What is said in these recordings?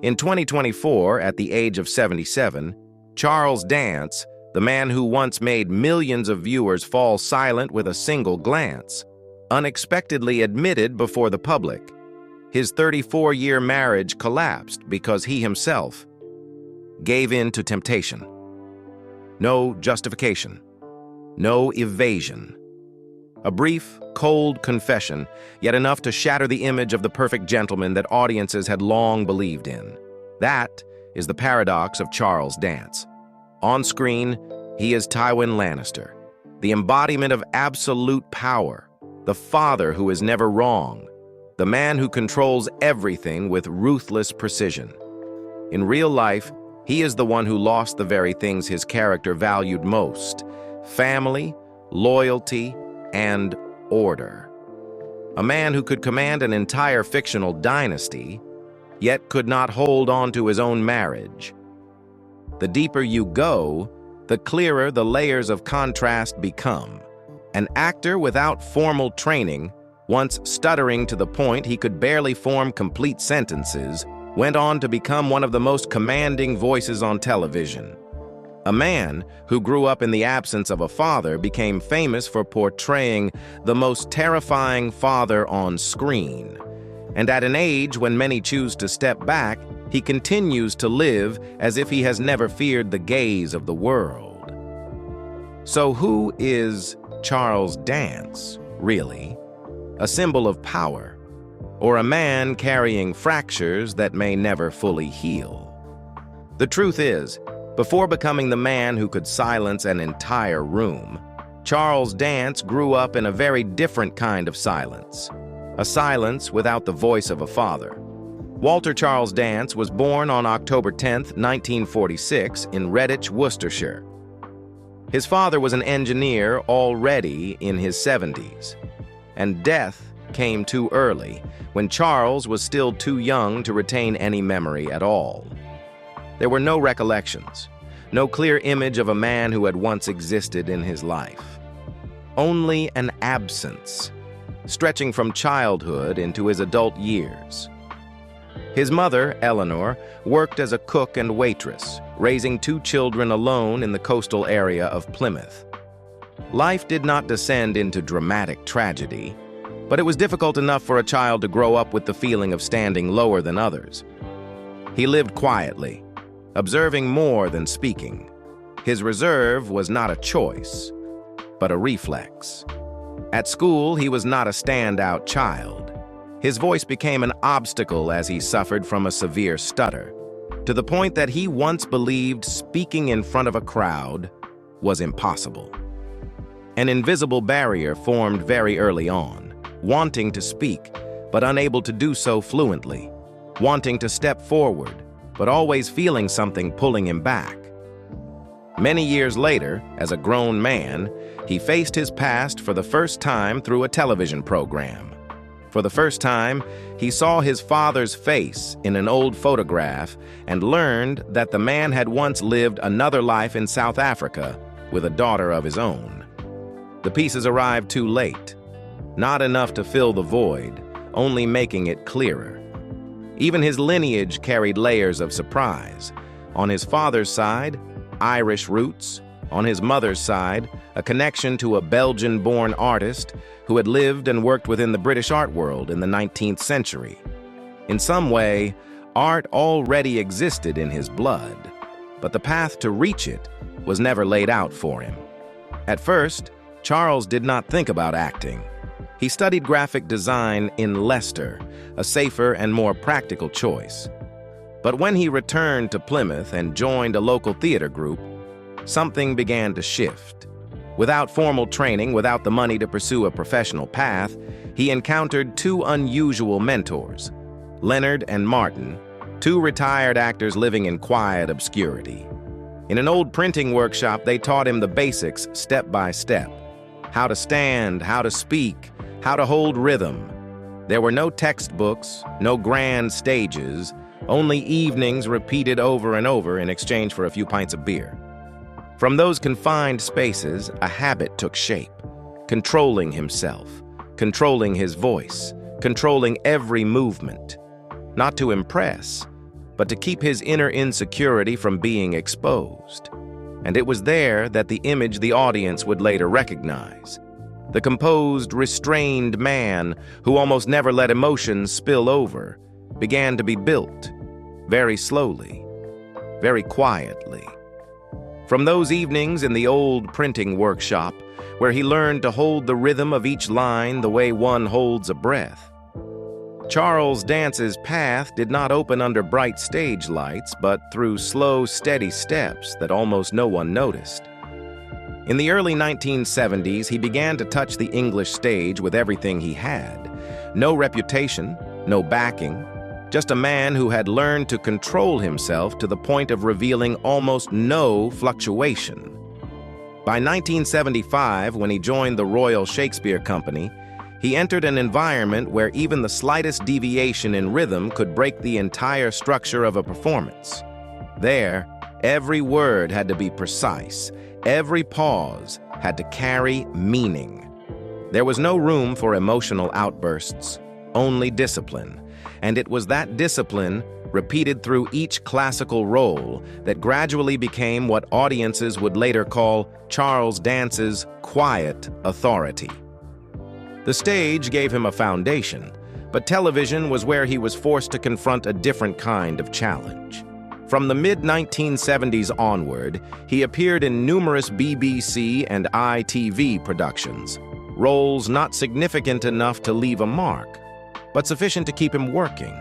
In 2024, at the age of 77, Charles Dance, the man who once made millions of viewers fall silent with a single glance, unexpectedly admitted before the public his 34-year marriage collapsed because he himself gave in to temptation. No justification, no evasion. A brief, cold confession, yet enough to shatter the image of the perfect gentleman that audiences had long believed in. That is the paradox of Charles Dance. On screen, he is Tywin Lannister, the embodiment of absolute power, the father who is never wrong, the man who controls everything with ruthless precision. In real life, he is the one who lost the very things his character valued most: family, loyalty, and order. A man who could command an entire fictional dynasty, yet could not hold on to his own marriage. The deeper you go, the clearer the layers of contrast become. An actor without formal training, once stuttering to the point he could barely form complete sentences, went on to become one of the most commanding voices on television. A man who grew up in the absence of a father became famous for portraying the most terrifying father on screen. And at an age when many choose to step back, he continues to live as if he has never feared the gaze of the world. So who is Charles Dance, really? A symbol of power, or a man carrying fractures that may never fully heal? The truth is, before becoming the man who could silence an entire room, Charles Dance grew up in a very different kind of silence, a silence without the voice of a father. Walter Charles Dance was born on October 10, 1946, in Redditch, Worcestershire. His father was an engineer already in his 70s, and death came too early, when Charles was still too young to retain any memory at all. There were no recollections, no clear image of a man who had once existed in his life. Only an absence, stretching from childhood into his adult years. His mother, Eleanor, worked as a cook and waitress, raising 2 children alone in the coastal area of Plymouth. Life did not descend into dramatic tragedy, but it was difficult enough for a child to grow up with the feeling of standing lower than others. He lived quietly, observing more than speaking. His reserve was not a choice, but a reflex. At school, he was not a standout child. His voice became an obstacle as he suffered from a severe stutter, to the point that he once believed speaking in front of a crowd was impossible. An invisible barrier formed very early on, wanting to speak, but unable to do so fluently, wanting to step forward, but always feeling something pulling him back. Many years later, as a grown man, he faced his past for the first time through a television program. For the first time, he saw his father's face in an old photograph and learned that the man had once lived another life in South Africa with a daughter of his own. The pieces arrived too late, not enough to fill the void, only making it clearer. Even his lineage carried layers of surprise. On his father's side, Irish roots. On his mother's side, a connection to a Belgian-born artist who had lived and worked within the British art world in the 19th century. In some way, art already existed in his blood, but the path to reach it was never laid out for him. At first, Charles did not think about acting. He studied graphic design in Leicester, a safer and more practical choice. But when he returned to Plymouth and joined a local theater group, something began to shift. Without formal training, without the money to pursue a professional path, he encountered 2 unusual mentors, Leonard and Martin, 2 retired actors living in quiet obscurity. In an old printing workshop, they taught him the basics step by step: how to stand, how to speak, how to hold rhythm. There were no textbooks, no grand stages, only evenings repeated over and over in exchange for a few pints of beer. From those confined spaces, a habit took shape, controlling himself, controlling his voice, controlling every movement, not to impress, but to keep his inner insecurity from being exposed. And it was there that the image the audience would later recognize. The composed, restrained man who almost never let emotions spill over began to be built, very slowly, very quietly. From those evenings in the old printing workshop, where he learned to hold the rhythm of each line the way one holds a breath, Charles Dance's path did not open under bright stage lights, but through slow, steady steps that almost no one noticed. In the early 1970s, he began to touch the English stage with everything he had. No reputation, no backing, just a man who had learned to control himself to the point of revealing almost no fluctuation. By 1975, when he joined the Royal Shakespeare Company, he entered an environment where even the slightest deviation in rhythm could break the entire structure of a performance. There, every word had to be precise. Every pause had to carry meaning. There was no room for emotional outbursts, only discipline. And it was that discipline, repeated through each classical role, that gradually became what audiences would later call Charles Dance's quiet authority. The stage gave him a foundation, but television was where he was forced to confront a different kind of challenge. From the mid-1970s onward, he appeared in numerous BBC and ITV productions, roles not significant enough to leave a mark, but sufficient to keep him working.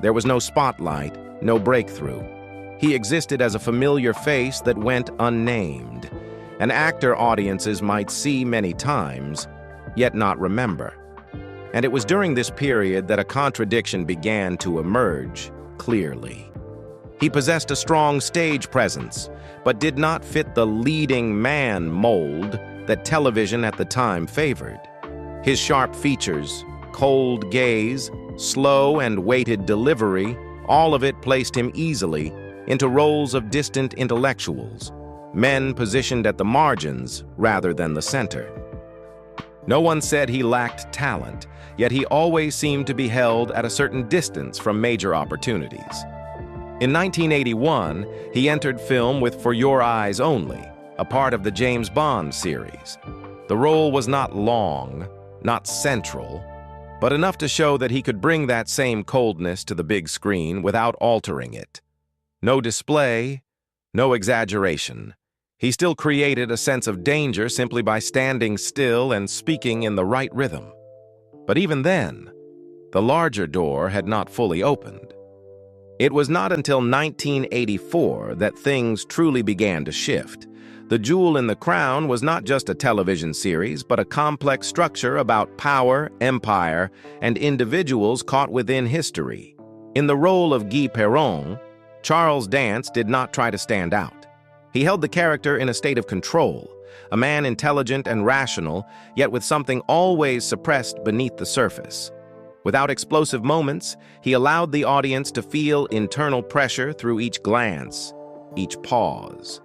There was no spotlight, no breakthrough. He existed as a familiar face that went unnamed, an actor audiences might see many times, yet not remember. And it was during this period that a contradiction began to emerge clearly. He possessed a strong stage presence, but did not fit the leading man mold that television at the time favored. His sharp features, cold gaze, slow and weighted delivery, all of it placed him easily into roles of distant intellectuals, men positioned at the margins rather than the center. No one said he lacked talent, yet he always seemed to be held at a certain distance from major opportunities. In 1981, he entered film with For Your Eyes Only, a part of the James Bond series. The role was not long, not central, but enough to show that he could bring that same coldness to the big screen without altering it. No display, no exaggeration. He still created a sense of danger simply by standing still and speaking in the right rhythm. But even then, the larger door had not fully opened. It was not until 1984 that things truly began to shift. The Jewel in the Crown was not just a television series, but a complex structure about power, empire, and individuals caught within history. In the role of Guy Perron, Charles Dance did not try to stand out. He held the character in a state of control, a man intelligent and rational, yet with something always suppressed beneath the surface. Without explosive moments, he allowed the audience to feel internal pressure through each glance, each pause.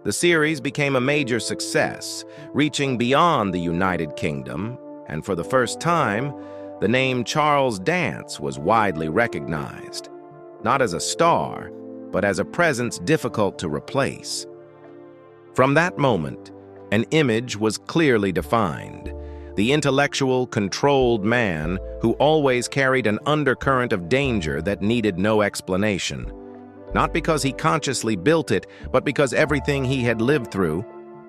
The series became a major success, reaching beyond the United Kingdom, and for the first time, the name Charles Dance was widely recognized, not as a star, but as a presence difficult to replace. From that moment, an image was clearly defined. The intellectual, controlled man who always carried an undercurrent of danger that needed no explanation. Not because he consciously built it, but because everything he had lived through,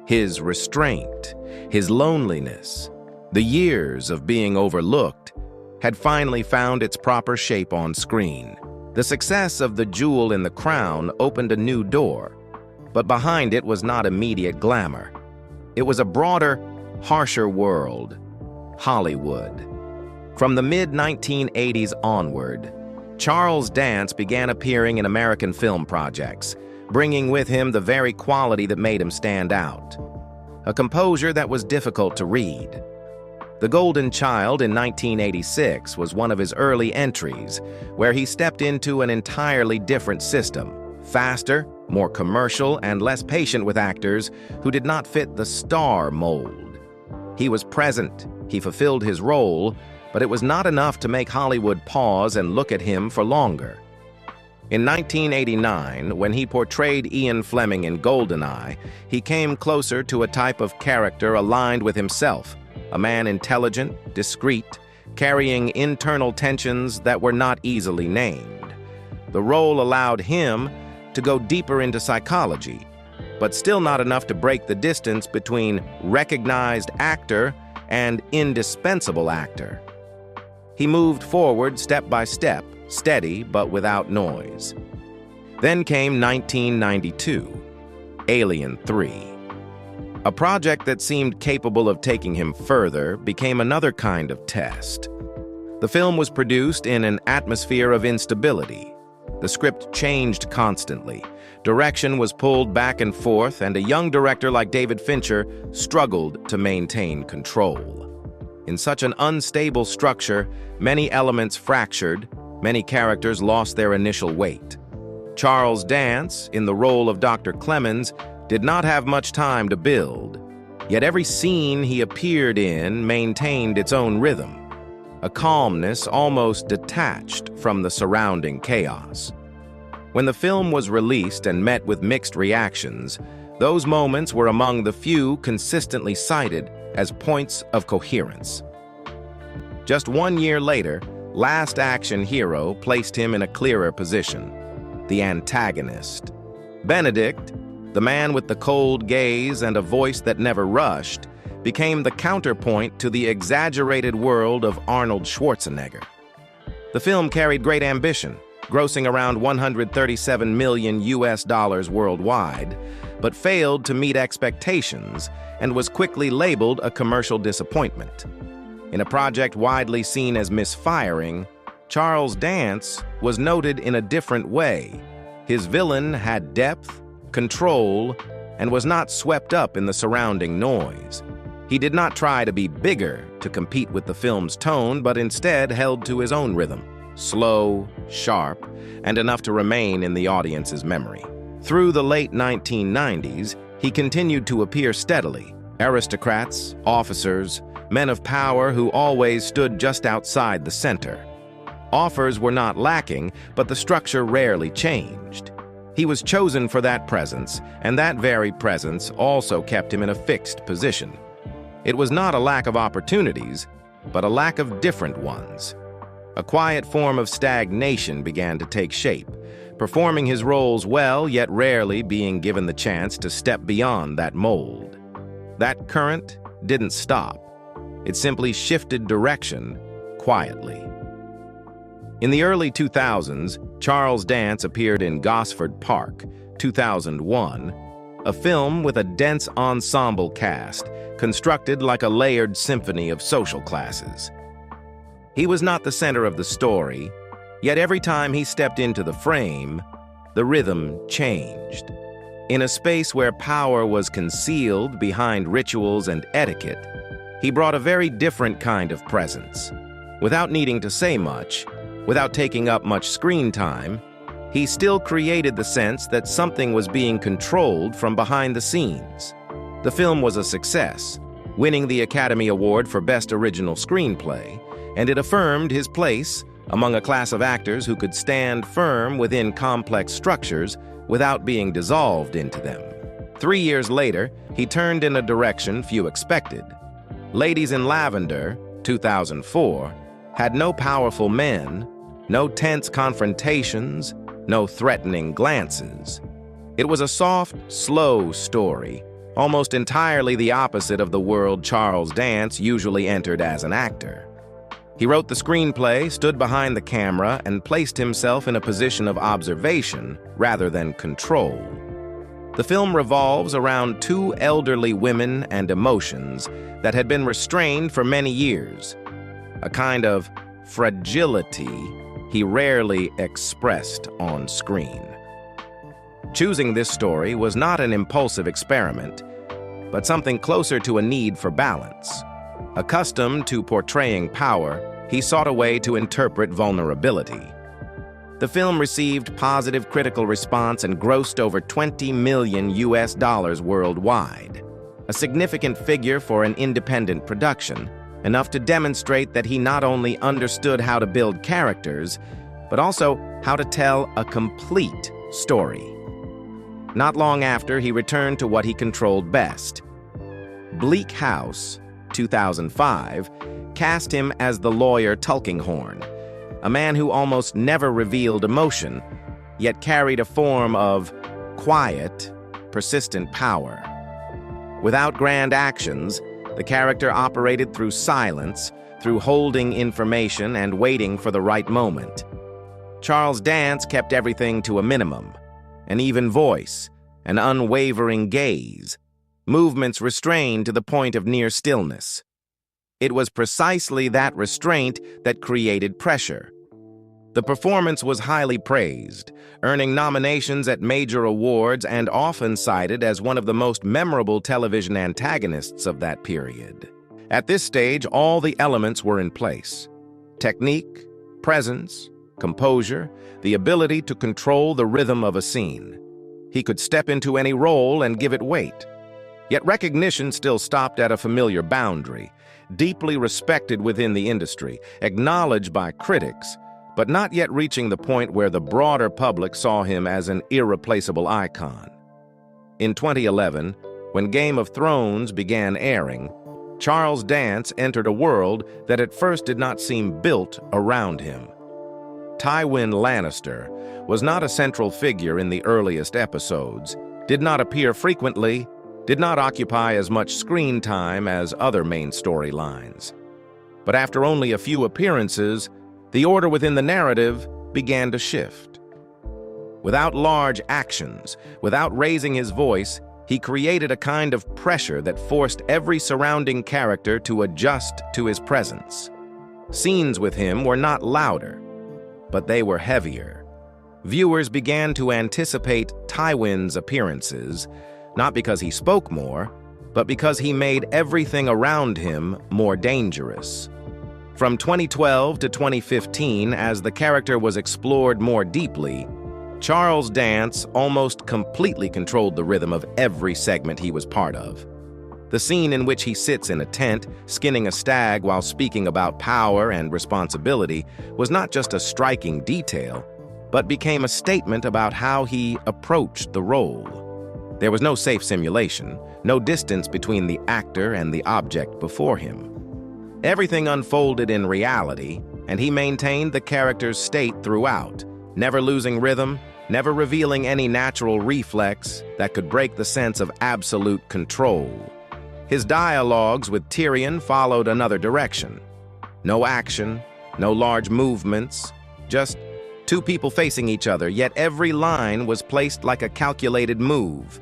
his restraint, his loneliness, the years of being overlooked, had finally found its proper shape on screen. The success of The Jewel in the Crown opened a new door, but behind it was not immediate glamour. It was a broader, harsher world, Hollywood. From the mid-1980s onward, Charles Dance began appearing in American film projects, bringing with him the very quality that made him stand out. A composure that was difficult to read. The Golden Child in 1986 was one of his early entries, where he stepped into an entirely different system, faster, more commercial, and less patient with actors who did not fit the star mold. He was present, he fulfilled his role, but it was not enough to make Hollywood pause and look at him for longer. In 1989, when he portrayed Ian Fleming in GoldenEye, he came closer to a type of character aligned with himself, a man intelligent, discreet, carrying internal tensions that were not easily named. The role allowed him to go deeper into psychology, but still not enough to break the distance between recognized actor and indispensable actor. He moved forward step by step, steady but without noise. Then came 1992, Alien 3. A project that seemed capable of taking him further became another kind of test. The film was produced in an atmosphere of instability. The script changed constantly. Direction was pulled back and forth, and a young director like David Fincher struggled to maintain control. In such an unstable structure, many elements fractured, many characters lost their initial weight. Charles Dance, in the role of Dr. Clemens, did not have much time to build, yet every scene he appeared in maintained its own rhythm, a calmness almost detached from the surrounding chaos. When the film was released and met with mixed reactions, those moments were among the few consistently cited as points of coherence. Just 1 year later, Last Action Hero placed him in a clearer position, the antagonist. Benedict, the man with the cold gaze and a voice that never rushed, became the counterpoint to the exaggerated world of Arnold Schwarzenegger. The film carried great ambition, grossing around $137 million worldwide, but failed to meet expectations and was quickly labeled a commercial disappointment. In a project widely seen as misfiring, Charles Dance was noted in a different way. His villain had depth, control, and was not swept up in the surrounding noise. He did not try to be bigger to compete with the film's tone, but instead held to his own rhythm, slow, sharp, and enough to remain in the audience's memory. Through the late 1990s, he continued to appear steadily. Aristocrats, officers, men of power who always stood just outside the center. Offers were not lacking, but the structure rarely changed. He was chosen for that presence, and that very presence also kept him in a fixed position. It was not a lack of opportunities, but a lack of different ones. A quiet form of stagnation began to take shape, performing his roles well, yet rarely being given the chance to step beyond that mold. That current didn't stop. It simply shifted direction quietly. In the early 2000s, Charles Dance appeared in Gosford Park, 2001, a film with a dense ensemble cast, constructed like a layered symphony of social classes. He was not the center of the story, yet every time he stepped into the frame, the rhythm changed. In a space where power was concealed behind rituals and etiquette, he brought a very different kind of presence. Without needing to say much, without taking up much screen time, he still created the sense that something was being controlled from behind the scenes. The film was a success, winning the Academy Award for Best Original Screenplay, and it affirmed his place among a class of actors who could stand firm within complex structures without being dissolved into them. 3 years later, he turned in a direction few expected. Ladies in Lavender, 2004, had no powerful men, no tense confrontations, no threatening glances. It was a soft, slow story, almost entirely the opposite of the world Charles Dance usually entered as an actor. He wrote the screenplay, stood behind the camera, and placed himself in a position of observation rather than control. The film revolves around two elderly women and emotions that had been restrained for many years, a kind of fragility he rarely expressed on screen. Choosing this story was not an impulsive experiment, but something closer to a need for balance. Accustomed to portraying power, he sought a way to interpret vulnerability. The film received positive critical response and grossed over $20 million worldwide, a significant figure for an independent production, enough to demonstrate that he not only understood how to build characters, but also how to tell a complete story. Not long after, he returned to what he controlled best. Bleak House, 2005, cast him as the lawyer Tulkinghorn, a man who almost never revealed emotion, yet carried a form of quiet, persistent power. Without grand actions, the character operated through silence, through holding information and waiting for the right moment. Charles Dance kept everything to a minimum: an even voice, an unwavering gaze, movements restrained to the point of near stillness. It was precisely that restraint that created pressure. The performance was highly praised, earning nominations at major awards and often cited as one of the most memorable television antagonists of that period. At this stage, all the elements were in place: technique, presence, composure, the ability to control the rhythm of a scene. He could step into any role and give it weight. Yet recognition still stopped at a familiar boundary, deeply respected within the industry, acknowledged by critics, but not yet reaching the point where the broader public saw him as an irreplaceable icon. In 2011, when Game of Thrones began airing, Charles Dance entered a world that at first did not seem built around him. Tywin Lannister was not a central figure in the earliest episodes, did not appear frequently, did not occupy as much screen time as other main storylines. But after only a few appearances, the order within the narrative began to shift. Without large actions, without raising his voice, he created a kind of pressure that forced every surrounding character to adjust to his presence. Scenes with him were not louder, but they were heavier. Viewers began to anticipate Tywin's appearances, not because he spoke more, but because he made everything around him more dangerous. From 2012 to 2015, as the character was explored more deeply, Charles Dance almost completely controlled the rhythm of every segment he was part of. The scene in which he sits in a tent, skinning a stag while speaking about power and responsibility, was not just a striking detail, but became a statement about how he approached the role. There was no safe simulation, no distance between the actor and the object before him. Everything unfolded in reality, and he maintained the character's state throughout, never losing rhythm, never revealing any natural reflex that could break the sense of absolute control. His dialogues with Tyrion followed another direction. No action, no large movements, just two people facing each other, yet every line was placed like a calculated move.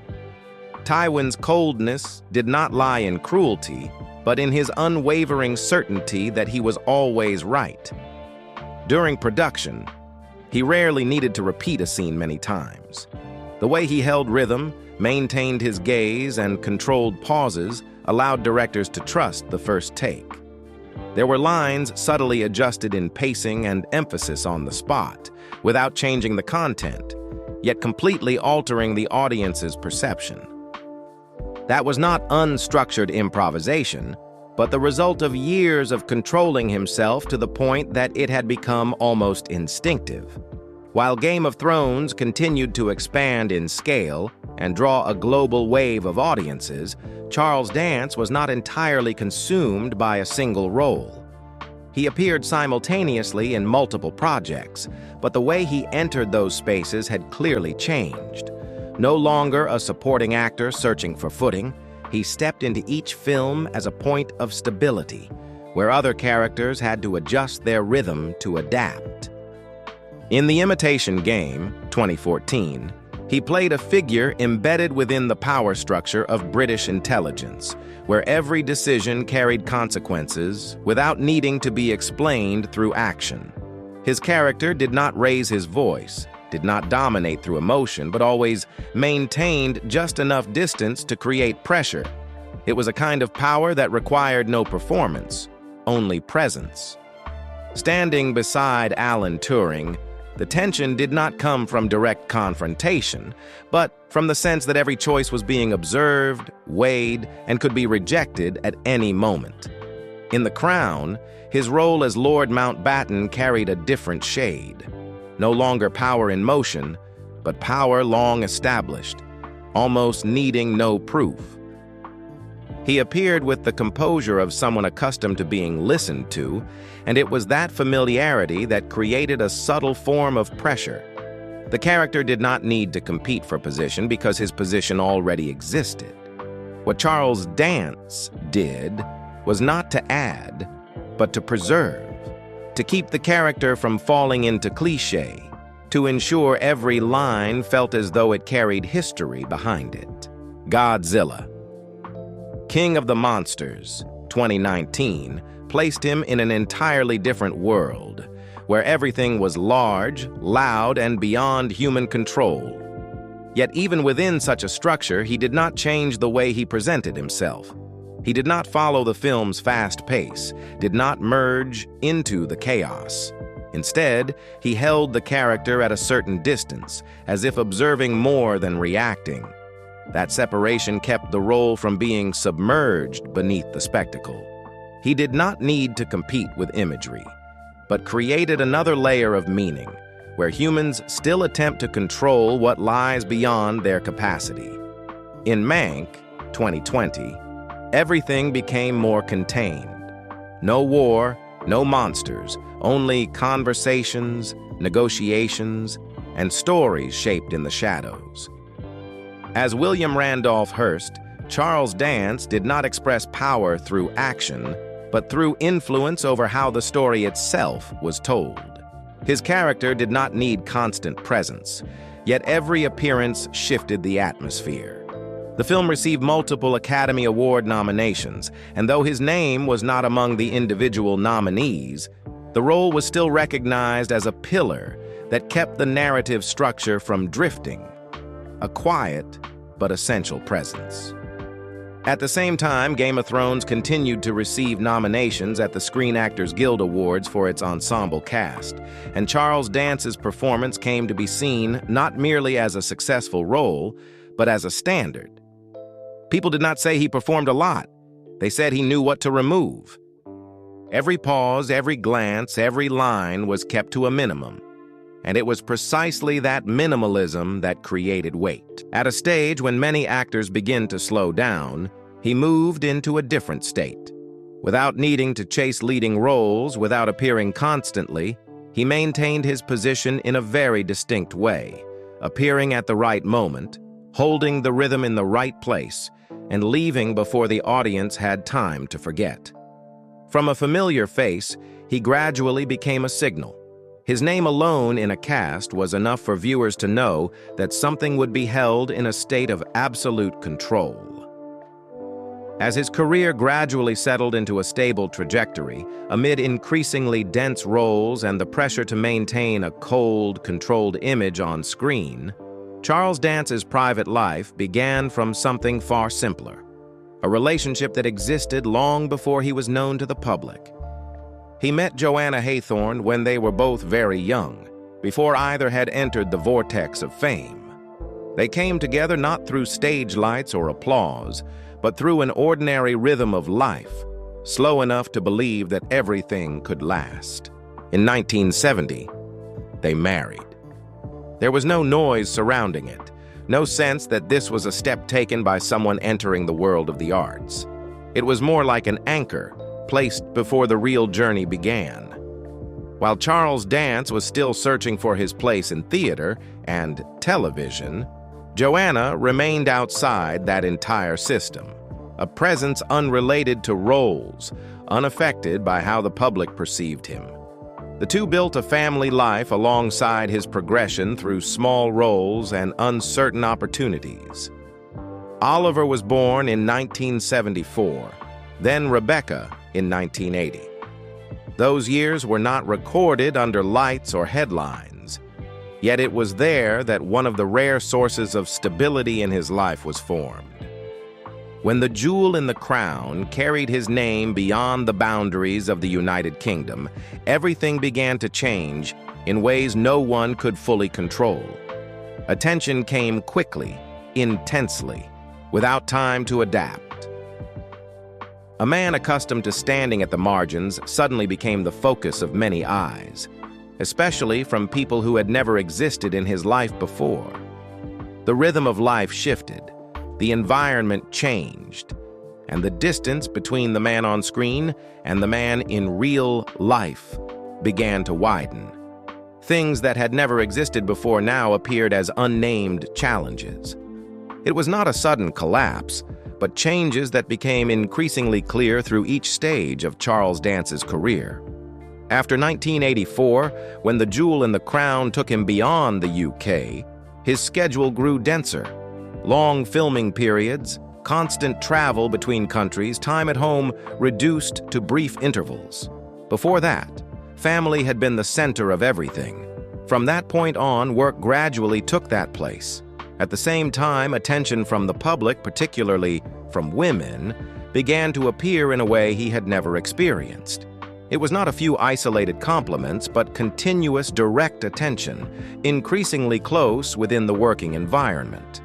Tywin's coldness did not lie in cruelty, but in his unwavering certainty that he was always right. During production, he rarely needed to repeat a scene many times. The way he held rhythm, maintained his gaze, and controlled pauses allowed directors to trust the first take. There were lines subtly adjusted in pacing and emphasis on the spot, without changing the content, yet completely altering the audience's perception. That was not unstructured improvisation, but the result of years of controlling himself to the point that it had become almost instinctive. While Game of Thrones continued to expand in scale and draw a global wave of audiences, Charles Dance was not entirely consumed by a single role. He appeared simultaneously in multiple projects, but the way he entered those spaces had clearly changed. No longer a supporting actor searching for footing, he stepped into each film as a point of stability, where other characters had to adjust their rhythm to adapt. In The Imitation Game, 2014, he played a figure embedded within the power structure of British intelligence, where every decision carried consequences without needing to be explained through action. His character did not raise his voice, did not dominate through emotion, but always maintained just enough distance to create pressure. It was a kind of power that required no performance, only presence. Standing beside Alan Turing, the tension did not come from direct confrontation, but from the sense that every choice was being observed, weighed, and could be rejected at any moment. In The Crown, his role as Lord Mountbatten carried a different shade. no longer power in motion, but power long established, almost needing no proof. He appeared with the composure of someone accustomed to being listened to, and it was that familiarity that created a subtle form of pressure. The character did not need to compete for position because his position already existed. What Charles Dance did was not to add, but to preserve, to keep the character from falling into cliché, to ensure every line felt as though it carried history behind it. Godzilla, King of the Monsters, 2019, placed him in an entirely different world, where everything was large, loud, and beyond human control. Yet even within such a structure, he did not change the way he presented himself. He did not follow the film's fast pace, did not merge into the chaos. Instead, he held the character at a certain distance, as if observing more than reacting. That separation kept the role from being submerged beneath the spectacle. He did not need to compete with imagery, but created another layer of meaning, where humans still attempt to control what lies beyond their capacity. In Mank, 2020, everything became more contained. No war, no monsters, only conversations, negotiations, and stories shaped in the shadows. As William Randolph Hearst, Charles Dance did not express power through action, but through influence over how the story itself was told. His character did not need constant presence, yet every appearance shifted the atmosphere. The film received multiple Academy Award nominations, and though his name was not among the individual nominees, the role was still recognized as a pillar that kept the narrative structure from drifting, a quiet but essential presence. At the same time, Game of Thrones continued to receive nominations at the Screen Actors Guild Awards for its ensemble cast, and Charles Dance's performance came to be seen not merely as a successful role, but as a standard. People did not say he performed a lot. They said he knew what to remove. Every pause, every glance, every line was kept to a minimum. And it was precisely that minimalism that created weight. At a stage when many actors begin to slow down, he moved into a different state. Without needing to chase leading roles, without appearing constantly, he maintained his position in a very distinct way, appearing at the right moment, holding the rhythm in the right place, and leaving before the audience had time to forget. From a familiar face, he gradually became a signal. His name alone in a cast was enough for viewers to know that something would be held in a state of absolute control. As his career gradually settled into a stable trajectory, amid increasingly dense roles and the pressure to maintain a cold, controlled image on screen, Charles Dance's private life began from something far simpler, a relationship that existed long before he was known to the public. He met Joanna Haythorne when they were both very young, before either had entered the vortex of fame. They came together not through stage lights or applause, but through an ordinary rhythm of life, slow enough to believe that everything could last. In 1970, they married. There was no noise surrounding it, no sense that this was a step taken by someone entering the world of the arts. It was more like an anchor, placed before the real journey began. While Charles Dance was still searching for his place in theater and television, Joanna remained outside that entire system, a presence unrelated to roles, unaffected by how the public perceived him. The two built a family life alongside his progression through small roles and uncertain opportunities. Oliver was born in 1974, then Rebecca in 1980. Those years were not recorded under lights or headlines, yet it was there that one of the rare sources of stability in his life was formed. When the jewel in the crown carried his name beyond the boundaries of the United Kingdom, everything began to change in ways no one could fully control. Attention came quickly, intensely, without time to adapt. A man accustomed to standing at the margins suddenly became the focus of many eyes. especially from people who had never existed in his life before. The rhythm of life shifted, the environment changed, and the distance between the man on screen and the man in real life began to widen. Things that had never existed before now appeared as unnamed challenges. It was not a sudden collapse, but changes that became increasingly clear through each stage of Charles Dance's career. After 1984, when The Jewel in the Crown took him beyond the UK, his schedule grew denser. Long filming periods, constant travel between countries, time at home reduced to brief intervals. Before that, family had been the center of everything. From that point on, work gradually took that place. At the same time, attention from the public, particularly from women, began to appear in a way he had never experienced. It was not a few isolated compliments, but continuous direct attention, increasingly close within the working environment.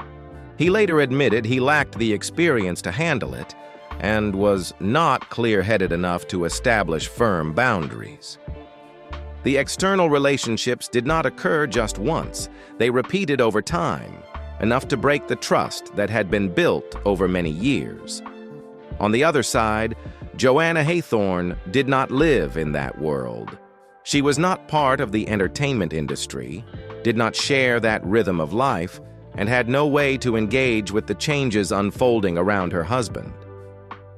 He later admitted he lacked the experience to handle it and was not clear-headed enough to establish firm boundaries. The external relationships did not occur just once. They repeated over time, enough to break the trust that had been built over many years. On the other side, Joanna Haythorne did not live in that world. She was not part of the entertainment industry, did not share that rhythm of life, and had no way to engage with the changes unfolding around her husband.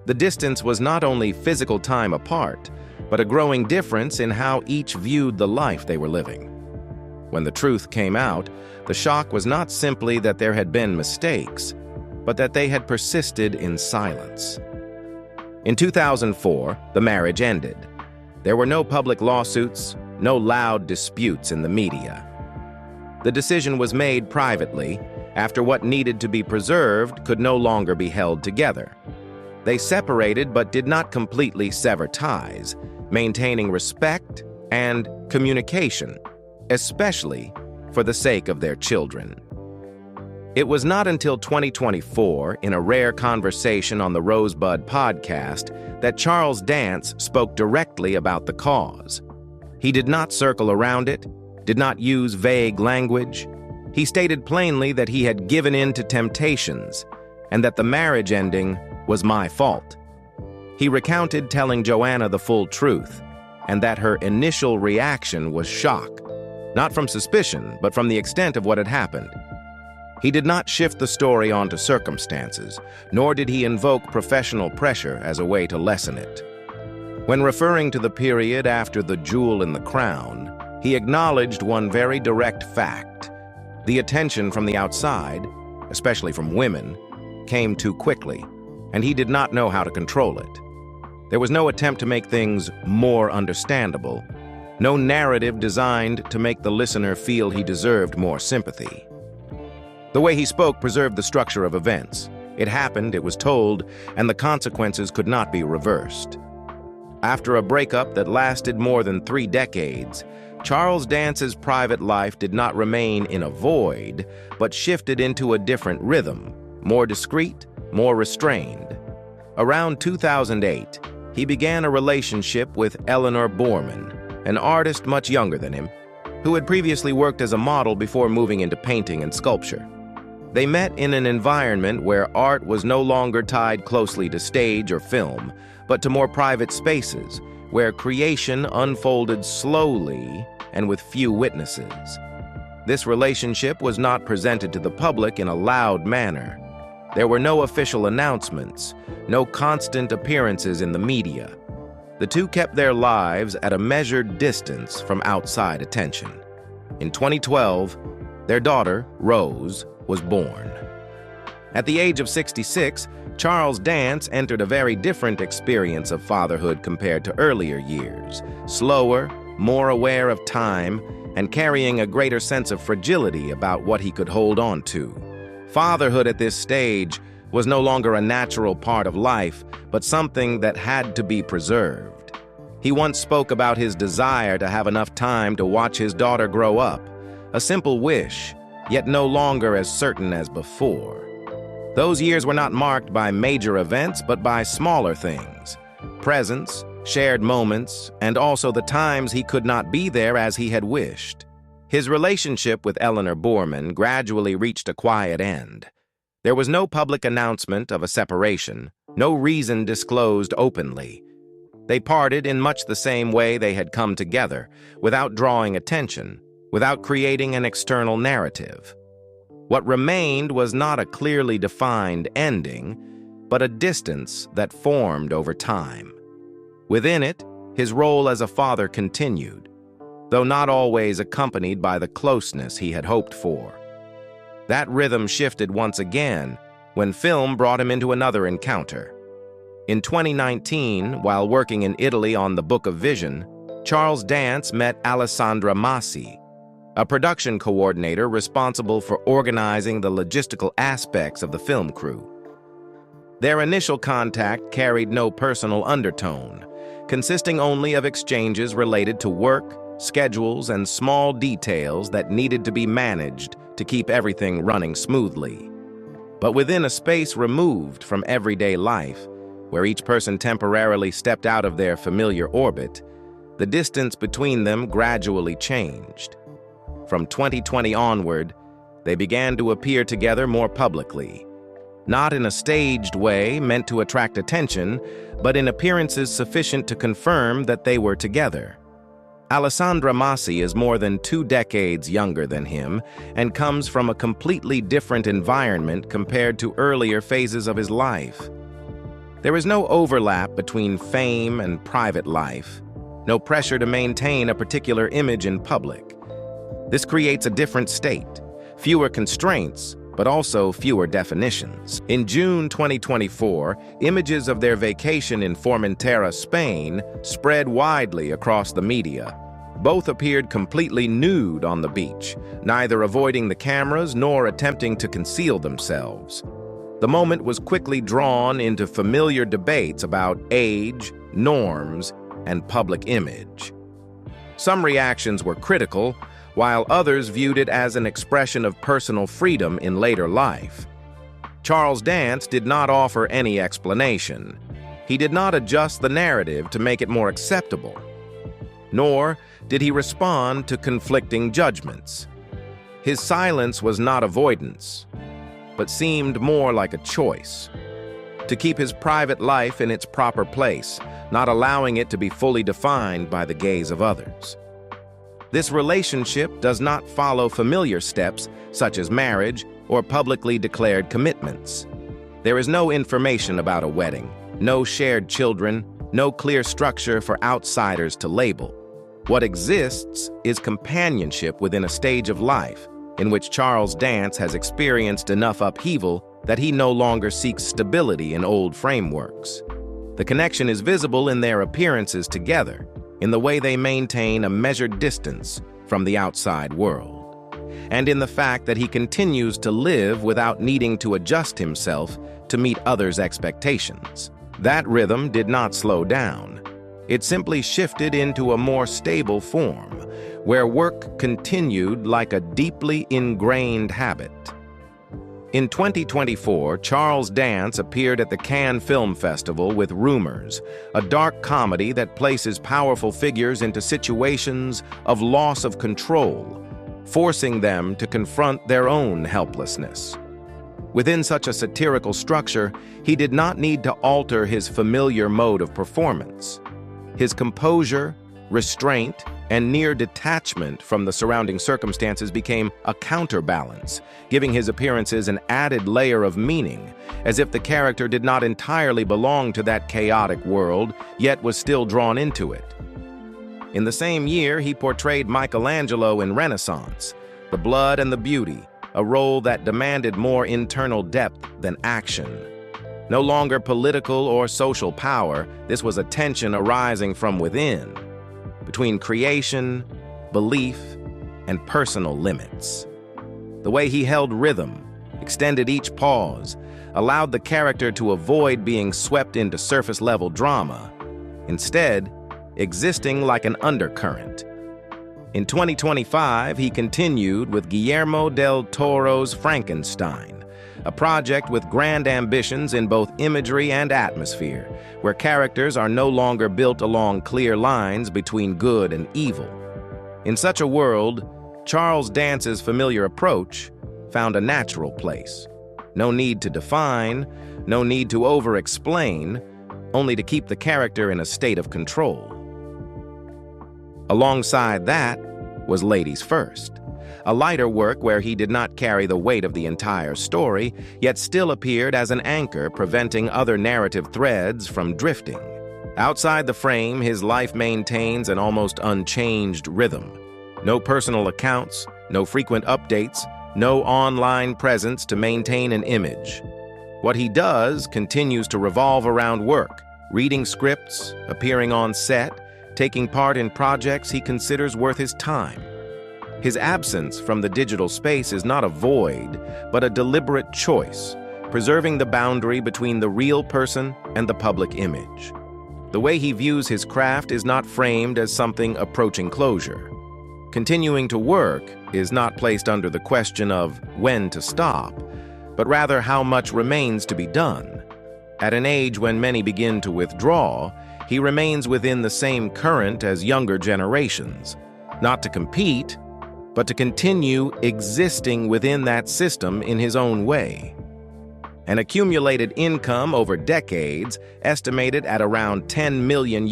The distance was not only physical time apart, but a growing difference in how each viewed the life they were living. When the truth came out, the shock was not simply that there had been mistakes, but that they had persisted in silence. In 2004, the marriage ended. There were no public lawsuits, no loud disputes in the media. The decision was made privately, after what needed to be preserved could no longer be held together. They separated but did not completely sever ties, maintaining respect and communication, especially for the sake of their children. It was not until 2024, in a rare conversation on the Rosebud podcast, that Charles Dance spoke directly about the cause. He did not circle around it, did not use vague language. He stated plainly that he had given in to temptations and that the marriage ending was my fault. He recounted telling Joanna the full truth and that her initial reaction was shock, not from suspicion, but from the extent of what had happened. He did not shift the story onto circumstances, nor did he invoke professional pressure as a way to lessen it. When referring to the period after The Jewel in the Crown, he acknowledged one very direct fact. The attention from the outside, especially from women, came too quickly, and he did not know how to control it. There was no attempt to make things more understandable, no narrative designed to make the listener feel he deserved more sympathy. The way he spoke preserved the structure of events. It happened, it was told, and the consequences could not be reversed. After a breakup that lasted more than 3 decades, Charles Dance's private life did not remain in a void, but shifted into a different rhythm, more discreet, more restrained. Around 2008, he began a relationship with Eleanor Boorman, an artist much younger than him, who had previously worked as a model before moving into painting and sculpture. They met in an environment where art was no longer tied closely to stage or film, but to more private spaces, where creation unfolded slowly and with few witnesses. This relationship was not presented to the public in a loud manner. There were no official announcements, no constant appearances in the media. The two kept their lives at a measured distance from outside attention. In 2012, their daughter, Rose, was born. At the age of 66, Charles Dance entered a very different experience of fatherhood compared to earlier years, slower, more aware of time, and carrying a greater sense of fragility about what he could hold on to. Fatherhood at this stage was no longer a natural part of life, but something that had to be preserved. He once spoke about his desire to have enough time to watch his daughter grow up, a simple wish, yet no longer as certain as before. Those years were not marked by major events, but by smaller things: presence, shared moments, and also the times he could not be there as he had wished. His relationship with Eleanor Boorman gradually reached a quiet end. There was no public announcement of a separation, no reason disclosed openly. They parted in much the same way they had come together, without drawing attention, without creating an external narrative. What remained was not a clearly defined ending, but a distance that formed over time. Within it, his role as a father continued, though not always accompanied by the closeness he had hoped for. That rhythm shifted once again when film brought him into another encounter. In 2019, while working in Italy on The Book of Vision, Charles Dance met Alessandra Massi, a production coordinator responsible for organizing the logistical aspects of the film crew. Their initial contact carried no personal undertone, consisting only of exchanges related to work, schedules, and small details that needed to be managed to keep everything running smoothly. But within a space removed from everyday life, where each person temporarily stepped out of their familiar orbit, the distance between them gradually changed. From 2020 onward, they began to appear together more publicly, not in a staged way meant to attract attention, but in appearances sufficient to confirm that they were together. Alessandra Massi is more than 2 decades younger than him and comes from a completely different environment compared to earlier phases of his life. There is no overlap between fame and private life, no pressure to maintain a particular image in public. This creates a different state, fewer constraints, but also fewer definitions. In June 2024, images of their vacation in Formentera, Spain, spread widely across the media. Both appeared completely nude on the beach, neither avoiding the cameras nor attempting to conceal themselves. The moment was quickly drawn into familiar debates about age, norms, and public image. Some reactions were critical, while others viewed it as an expression of personal freedom in later life. Charles Dance did not offer any explanation. He did not adjust the narrative to make it more acceptable, nor did he respond to conflicting judgments. His silence was not avoidance, but seemed more like a choice, to keep his private life in its proper place, not allowing it to be fully defined by the gaze of others. This relationship does not follow familiar steps such as marriage or publicly declared commitments. There is no information about a wedding, no shared children, no clear structure for outsiders to label. What exists is companionship within a stage of life in which Charles Dance has experienced enough upheaval that he no longer seeks stability in old frameworks. The connection is visible in their appearances together, in the way they maintain a measured distance from the outside world, and in the fact that he continues to live without needing to adjust himself to meet others' expectations. That rhythm did not slow down. It simply shifted into a more stable form, where work continued like a deeply ingrained habit. In 2024, Charles Dance appeared at the Cannes Film Festival with Rumors, a dark comedy that places powerful figures into situations of loss of control, forcing them to confront their own helplessness. Within such a satirical structure, he did not need to alter his familiar mode of performance. His composure, restraint, and near detachment from the surrounding circumstances became a counterbalance, giving his appearances an added layer of meaning, as if the character did not entirely belong to that chaotic world, yet was still drawn into it. In the same year, he portrayed Michelangelo in Renaissance, The Blood and the Beauty, a role that demanded more internal depth than action. No longer political or social power, this was a tension arising from within, between creation, belief, and personal limits. The way he held rhythm, extended each pause, allowed the character to avoid being swept into surface-level drama, instead existing like an undercurrent. In 2025, he continued with Guillermo del Toro's Frankenstein, a project with grand ambitions in both imagery and atmosphere, where characters are no longer built along clear lines between good and evil. In such a world, Charles Dance's familiar approach found a natural place. No need to define, no need to over-explain, only to keep the character in a state of control. Alongside that was Ladies First, a lighter work where he did not carry the weight of the entire story, yet still appeared as an anchor preventing other narrative threads from drifting. Outside the frame, his life maintains an almost unchanged rhythm. No personal accounts, no frequent updates, no online presence to maintain an image. What he does continues to revolve around work, reading scripts, appearing on set, taking part in projects he considers worth his time. His absence from the digital space is not a void, but a deliberate choice, preserving the boundary between the real person and the public image. The way he views his craft is not framed as something approaching closure. Continuing to work is not placed under the question of when to stop, but rather how much remains to be done. At an age when many begin to withdraw, he remains within the same current as younger generations, not to compete, but to continue existing within that system in his own way. An accumulated income over decades, estimated at around $10 million,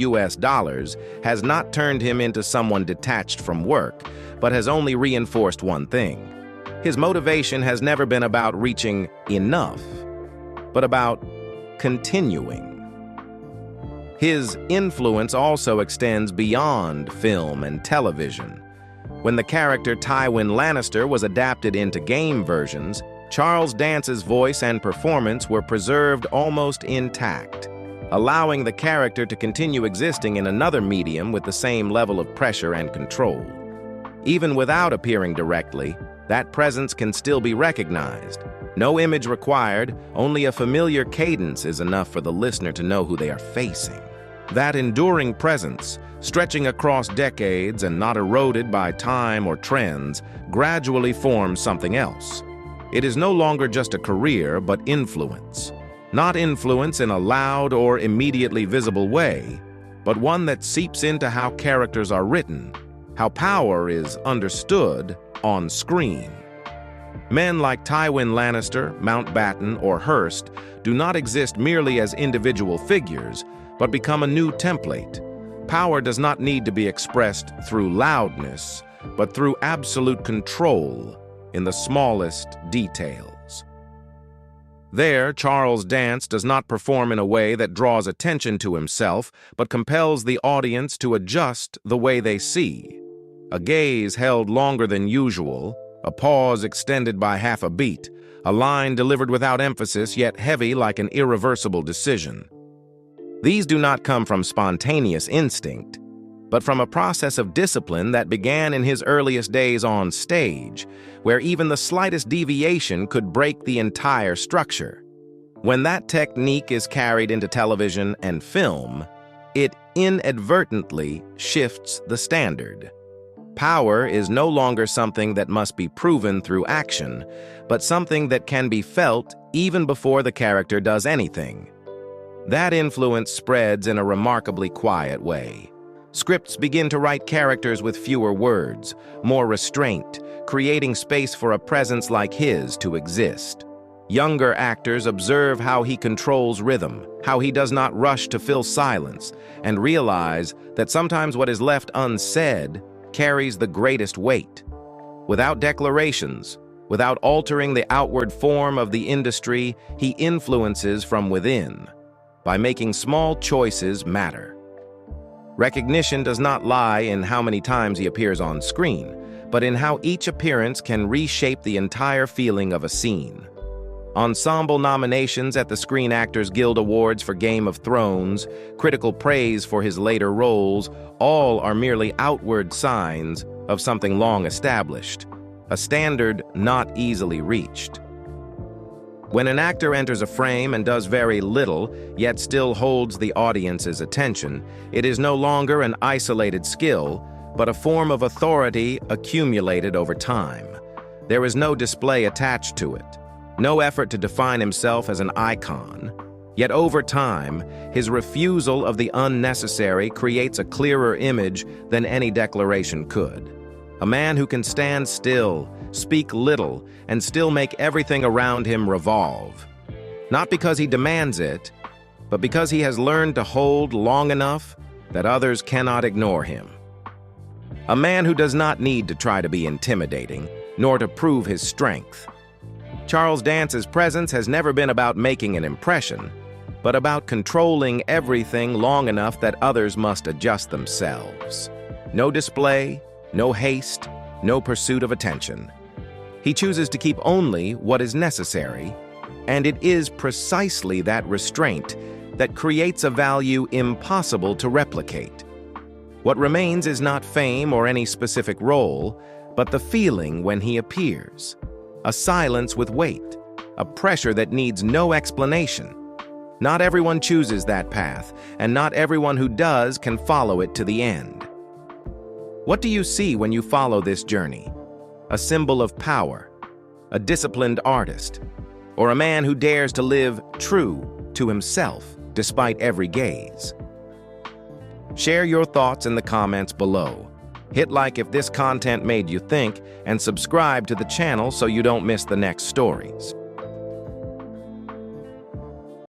has not turned him into someone detached from work, but has only reinforced one thing. His motivation has never been about reaching enough, but about continuing. His influence also extends beyond film and television. When the character Tywin Lannister was adapted into game versions, Charles Dance's voice and performance were preserved almost intact, allowing the character to continue existing in another medium with the same level of pressure and control. Even without appearing directly, that presence can still be recognized. No image required, only a familiar cadence is enough for the listener to know who they are facing. That enduring presence, stretching across decades and not eroded by time or trends, gradually forms something else. It is no longer just a career, but influence. Not influence in a loud or immediately visible way, but one that seeps into how characters are written, how power is understood on screen. Men like Tywin Lannister, Mountbatten, or Hearst do not exist merely as individual figures, but become a new template. Power does not need to be expressed through loudness, but through absolute control in the smallest details. There, Charles Dance does not perform in a way that draws attention to himself, but compels the audience to adjust the way they see. A gaze held longer than usual, a pause extended by half a beat, a line delivered without emphasis yet heavy like an irreversible decision. These do not come from spontaneous instinct, but from a process of discipline that began in his earliest days on stage, where even the slightest deviation could break the entire structure. When that technique is carried into television and film, it inadvertently shifts the standard. Power is no longer something that must be proven through action, but something that can be felt even before the character does anything. That influence spreads in a remarkably quiet way. Scripts begin to write characters with fewer words, more restraint, creating space for a presence like his to exist. Younger actors observe how he controls rhythm, how he does not rush to fill silence, and realize that sometimes what is left unsaid carries the greatest weight. Without declarations, without altering the outward form of the industry, he influences from within, by making small choices matter. Recognition does not lie in how many times he appears on screen, but in how each appearance can reshape the entire feeling of a scene. Ensemble nominations at the Screen Actors Guild Awards for Game of Thrones, critical praise for his later roles, all are merely outward signs of something long established, a standard not easily reached. When an actor enters a frame and does very little, yet still holds the audience's attention, it is no longer an isolated skill, but a form of authority accumulated over time. There is no display attached to it, no effort to define himself as an icon. Yet over time, his refusal of the unnecessary creates a clearer image than any declaration could. A man who can stand still, speak little, and still make everything around him revolve. Not because he demands it, but because he has learned to hold long enough that others cannot ignore him. A man who does not need to try to be intimidating, nor to prove his strength. Charles Dance's presence has never been about making an impression, but about controlling everything long enough that others must adjust themselves. No display, no haste, no pursuit of attention. He chooses to keep only what is necessary, and it is precisely that restraint that creates a value impossible to replicate. What remains is not fame or any specific role, but the feeling when he appears. A silence with weight, a pressure that needs no explanation. Not everyone chooses that path, and not everyone who does can follow it to the end. What do you see when you follow this journey? A symbol of power, a disciplined artist, or a man who dares to live true to himself despite every gaze? Share your thoughts in the comments below. Hit like if this content made you think, and subscribe to the channel so you don't miss the next stories.